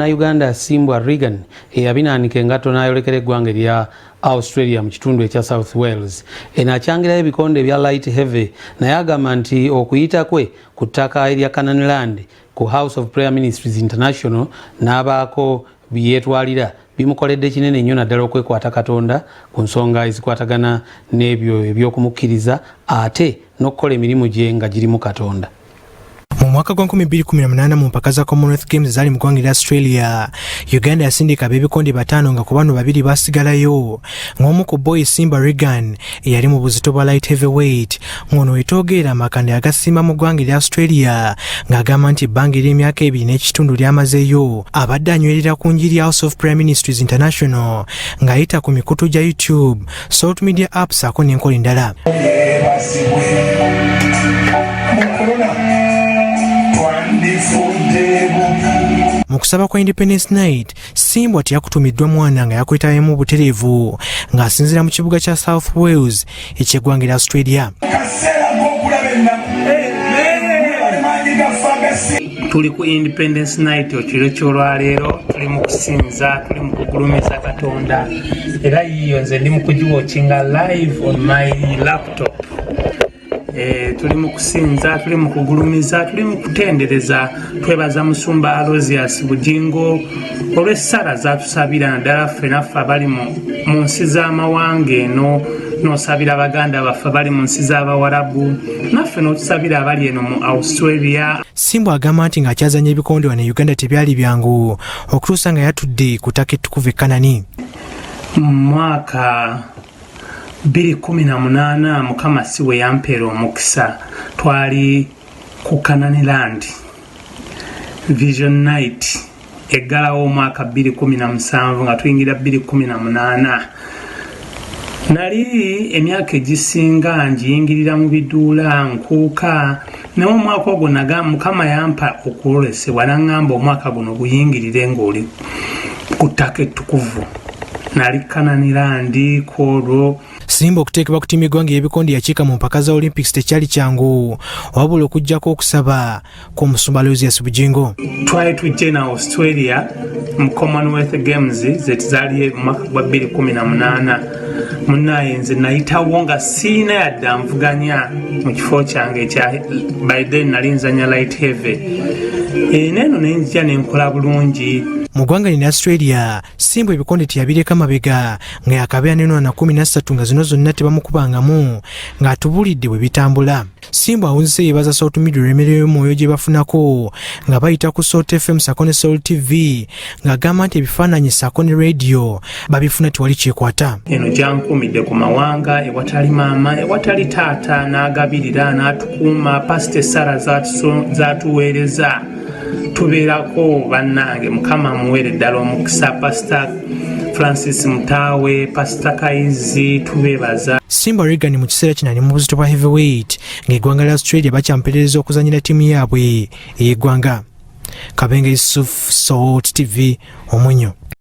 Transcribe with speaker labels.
Speaker 1: na Uganda Simbwa Regan eyabinanika engato n'ayolekera eggwanga lya Australia mu kitundu ekya South Wales. Enakyangirayo ebikonde ebya light heavy naye agamba nti okuyita kwe ku ttaka erya Canaan Land ku House of Prayer Ministries International n'abaako byetwalira bimukoledde kinene nnyo naddala okwekwata Katonda ku nsonga ezikwatagana n'ebyo ebyokumukkiriza ate n'okukola emirimu gye nga girimu Katonda.
Speaker 2: Mu mwaka gwa 2018 mu mpaka za Commonwealth Games zali mu ggwanga lya Australia, Uganda yasindika abeebikonde 5 nga ku bano 2 basigalayo. Ng'omu ku boy Simbwa Regan eyali mu buzito bwa light heavyweight ng'ono wetoogeera amakanda agasimba mu ggwanga lya Australia ng'agamba nti ebbanga ery'emyaka 2 n'ekitundu lyamazeeyo abadde anywerera ku njiri House of Prayer Ministries International ng'ayita ku mikutu gya YouTube, Salt Media Apps ako n'enkola endala. Mu kusaba kwa Independence Night, Simbwa teyakutumiddwa mwana nga yakwetayemu butereevu ng'asinziira mu kibuga kya South Wales eky'eggwanga lya Australia.
Speaker 3: Tuli ku Independence Night ekiro ky'olwaleero, tuli mu kusinza, tuli mu kugulumiza Katonda era yiyo nze ndi mu kugiwatchinga live on my laptop. Tuli mu kusinza, tuli mu kugulumiza, tuli mu kutendereza, twebaza Musumba Aloysius Bugingo olw'essala z'atusabira naddala ffe naffe abali mu nsi z'amawanga eno, n'osabira Abaganda baffe bali mu nsi z'Abawarabu, naffe n'otusabira abali eno mu Australia.
Speaker 2: Simbwa agamba nti ng'akyazanya ebikonde wano Uganda tebyali byangu okutuusa nga yatudde ku ttaka ettukuvu e Kanani.
Speaker 3: Mu mwaka 2018 Mukama si we yampeera omukisa, twali ku Canaan Land Vision Night eggalawo omwaka 2017 nga tuyingira 2018. Nali emyaka egisinga ngiyingirira mu biduula nkuuka, naye omwaka ogwo Mukama yampa okwolesebwa n'aŋŋamba omwaka guno guyingirire ng'oli ku ttaka ettukuvu. Nali Canaan Land kwolwo.
Speaker 2: Simbwa okuteekebwa ku ttiimu y'eggwanga y'ebikonde yakiika mu mpaka za Olympics tekyali kyangu wabula okuggyako okusaba kw'Omusumba Aloysius Bugingo.
Speaker 3: Twali tujje na Australia mu Commonwealth Games zetuzaali mu mwaka gwa 2018. Munnaye nze nayitawo nga siina yadde anvuganya mu kifo kyange ekya by then nali nzanya light heavy. Neeno nenjija nenkola bulungi.
Speaker 2: Mu ggwanga lya Australia, Simbwa ebikonde teyabireka mabega nga yakabeera n'enona 13 nga zino zonna tebamukubangamu ng'atubulidde bwe bitambula. Simbwa awunzise yeebaza Salt Media olw'emirimu y'omwoyo gye bafunako nga bayita ku Salt FM sako ne Salt TV ng'agamba nti ebifaananyi sako ne radio babifuna tewali kyekwata.
Speaker 3: Eno gyankumidde ku mawanga ewatali maama ewatali taata n'agabirira n'atukuuma pasita essala zaatuweereza. Tubeerako bannange, Mukama muweere ddala omukisa. Pasita Francis Mutaawe, Pasita Kayizi, tubeebaza.
Speaker 2: Simbwa Regan mu kiseera kino ali mu buzito bwa heavyweight ng'eggwanga lya Australia bakyamperereza okuzanyira ttiimu yaabwe ey'eggwanga. Kabenga Yusuf, Salt TV, Omunyo.